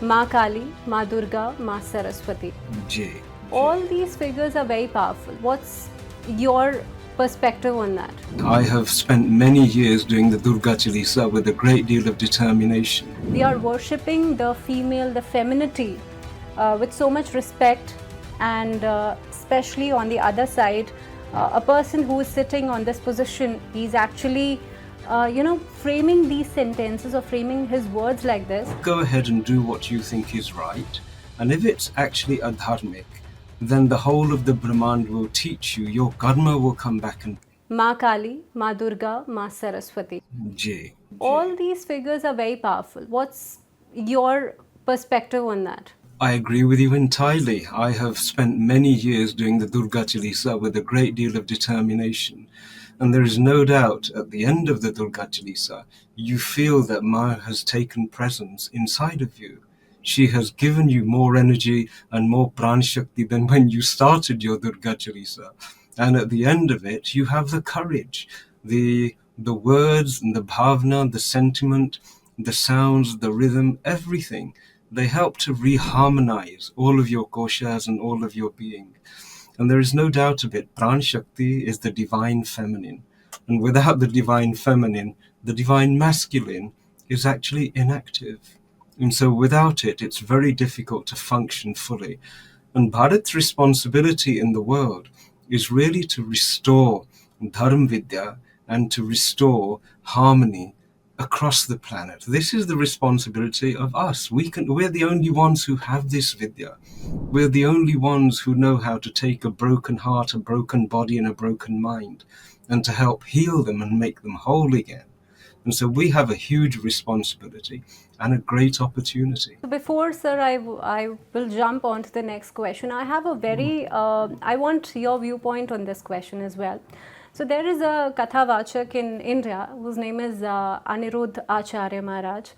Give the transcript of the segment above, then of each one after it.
Ma Kali, Ma Durga, Ma Saraswati. Jay. All these figures are very powerful. What's your perspective on that? I have spent many years doing the Durga Chalisa with a great deal of determination. We are worshipping the female, the femininity, with so much respect, and especially on the other side, a person who is sitting on this position, he's actually framing these sentences or framing his words like this. Go ahead and do what you think is right, and if it's actually adharmic, then the whole of the Brahmand will teach you, your karma will come back and Ma Kali, Ma Durga, Ma Saraswati. Jay. All these figures are very powerful. What's your perspective on that? I agree with you entirely. I have spent many years doing the Durga Chalisa with a great deal of determination. And there is no doubt at the end of the Durga Chalisa, you feel that Ma has taken presence inside of you. She has given you more energy and more pran shakti than when you started your Durga Chalisa. And at the end of it, you have the courage, the words and the bhavna, the sentiment, the sounds, the rhythm, everything. They help to reharmonize all of your koshas and all of your being. And there is no doubt of it, Pran Shakti is the divine feminine. And without the divine feminine, the divine masculine is actually inactive. And so without it, it's very difficult to function fully. And Bharat's responsibility in the world is really to restore Dharma Vidya and to restore harmony across the planet. This is the responsibility of us. We're the only ones who have this Vidya. We're the only ones who know how to take a broken heart, a broken body, and a broken mind, and to help heal them and make them whole again. And so we have a huge responsibility and a great opportunity. So before, sir, I will jump on to the next question. I have a very, I want your viewpoint on this question as well. So there is a Kathavachak in India whose name is Anirudh Acharya Maharaj.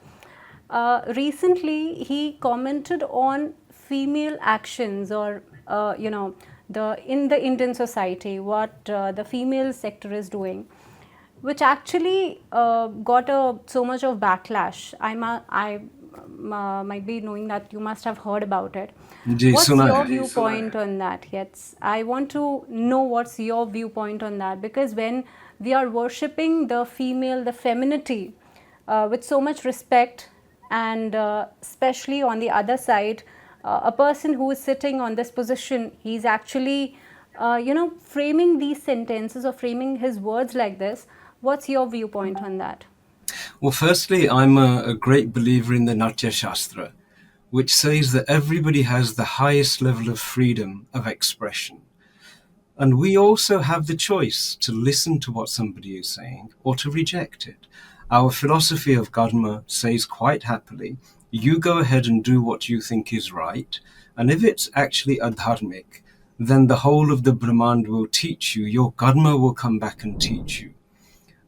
Recently, he commented on female actions or, in the Indian society, what the female sector is doing, which actually got so much of backlash. I might be knowing that you must have heard about it. What's your viewpoint on that? Yes, I want to know what's your viewpoint on that, because when we are worshipping the female, the femininity, with so much respect, and especially on the other side, a person who is sitting on this position, he's actually framing these sentences or framing his words like this. What's your viewpoint on that? Well, firstly, I'm a great believer in the Natya Shastra, which says that everybody has the highest level of freedom of expression. And we also have the choice to listen to what somebody is saying or to reject it. Our philosophy of karma says quite happily, you go ahead and do what you think is right. And if it's actually adharmic, then the whole of the Brahmand will teach you, your karma will come back and teach you.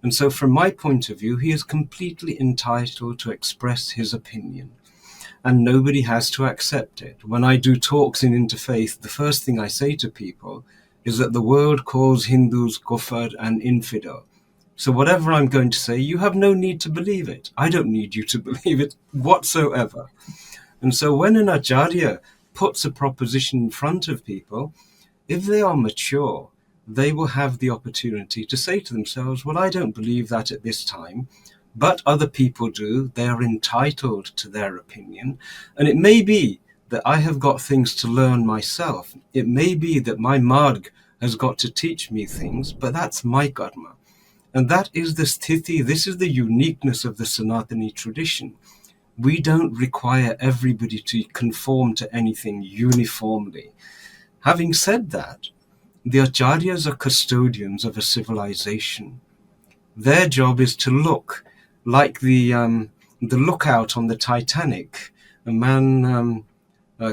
And so from my point of view, he is completely entitled to express his opinion. And nobody has to accept it. When I do talks in Interfaith, the first thing I say to people is that the world calls Hindus kufr and infidel. So whatever I'm going to say, you have no need to believe it. I don't need you to believe it whatsoever. And so when an acharya puts a proposition in front of people, if they are mature, they will have the opportunity to say to themselves, well, I don't believe that at this time, but other people do. They are entitled to their opinion. And it may be that I have got things to learn myself. It may be that my marg has got to teach me things, but that's my karma. And that is the sthiti. This is the uniqueness of the Sanatani tradition. We don't require everybody to conform to anything uniformly. Having said that, the acharyas are custodians of a civilization. Their job is to look like the lookout on the Titanic, a man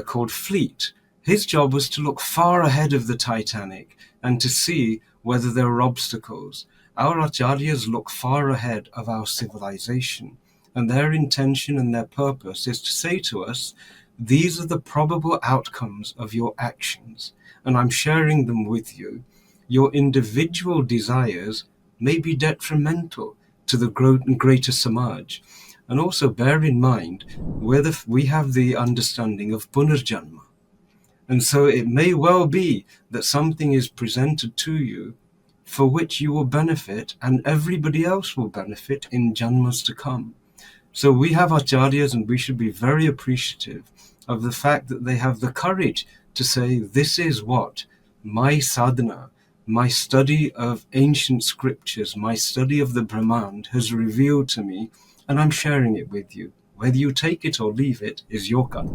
called Fleet. His job was to look far ahead of the Titanic and to see whether there were obstacles. Our acharyas look far ahead of our civilization, and their intention and their purpose is to say to us, these are the probable outcomes of your actions, and I'm sharing them with you. Your individual desires may be detrimental to the greater samaj, And also bear in mind whether we have the understanding of Punarjanma. And so it may well be that something is presented to you for which you will benefit and everybody else will benefit in Janmas to come. So we have acharyas and we should be very appreciative of the fact that they have the courage to say, this is what my sadhana, my study of ancient scriptures, my study of the Brahmand has revealed to me, and I'm sharing it with you. Whether you take it or leave it is your call.